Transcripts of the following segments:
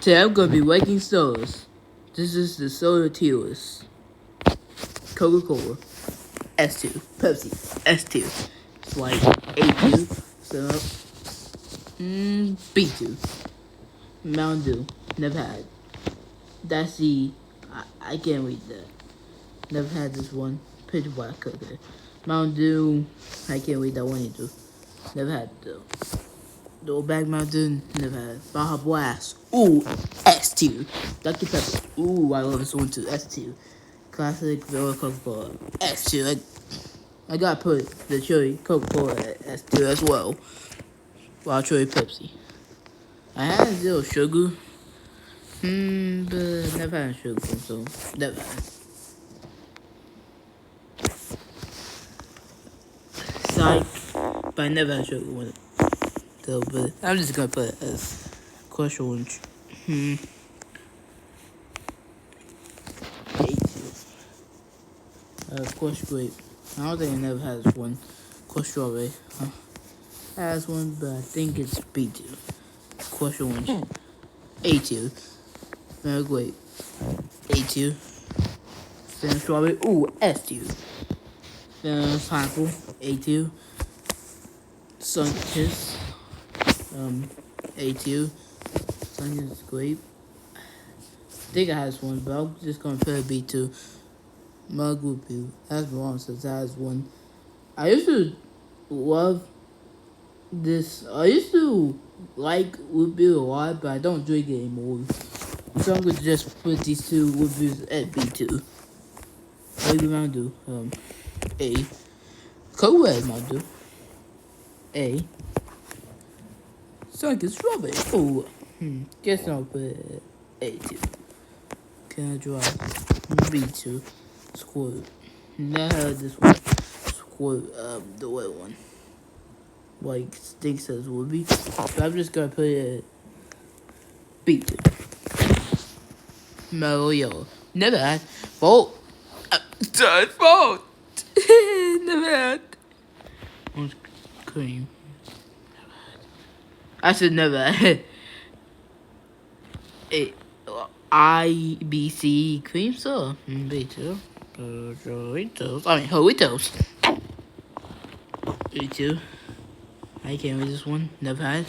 Today I'm gonna be ranking sodas. This is the soda tiers. Coca-Cola, S2. Pepsi, S2. Sprite, A2. 7-Up, B2. Mountain Dew, never had. That's I can't read that. Never had this one. Pitch Black Coca. Mountain Dew, I can't read that one either. Never had though. The Old Bag Mountain, never had. Baja Blast, ooh, S2. Dr. Pepper, ooh, I love this one too, S2. Classic Vanilla Coca-Cola, S2. I gotta put the Cherry Coca-Cola at S2 as well. Wild Cherry Pepsi. I had zero sugar, but never had sugar, so never had. Psych, but I never had sugar with it. So, but I'm just gonna put it as Crush Orange. Crush Grape. I don't think I never had this one. Crush Strawberry. Has one, but I think it's B2. Crush Orange. A2. Vanilla Grape. A2. Then Strawberry. Ooh, S2. Then Pineapple. A2. Sunkist. A2. Sunkist Grape. I think it has one, but I'm just gonna put it B2. Mug Whoopie. That's wrong since it has one. I used to love this. I used to like Whoopie a lot, but I don't drink it anymore. So I'm gonna just put these two Whoopies at B2. Baby Mountain Dew. A. Co-Ed Mountain Dew. A. Sunken Strawberry. Oh. Guess I'll put it at A2. Can I drive? B2. Squirt. Now this one. Squirt, the white one. Like Stink says would be. But I'm just gonna put it at B2. Mellow Yellow. Never had. Fault. Fault. Never had. Orange Cream. I said never had. IBC Cream Soda. B2. Doritos. I mean, Doritos. B2. I can't read this one. Never had.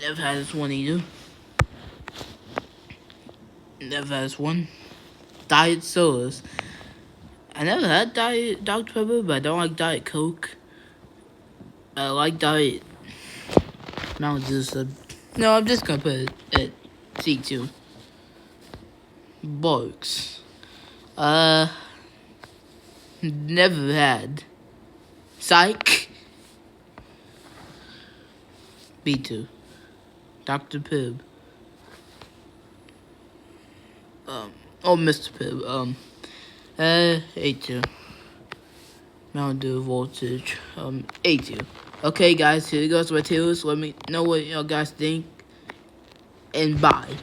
Never had this one either. Never had this one. Diet sodas. I never had Diet Dr. Pepper, but I don't like Diet Coke. I like Diet Mountain Dew. So no, I'm just gonna put it at C2. Barks. Never had. Psych. B2. Dr. Pibb. Mr. Pibb. A2. Mountain Dew Voltage. A2. Okay, guys, here goes my tiers. Let me know what y'all guys think. And bye.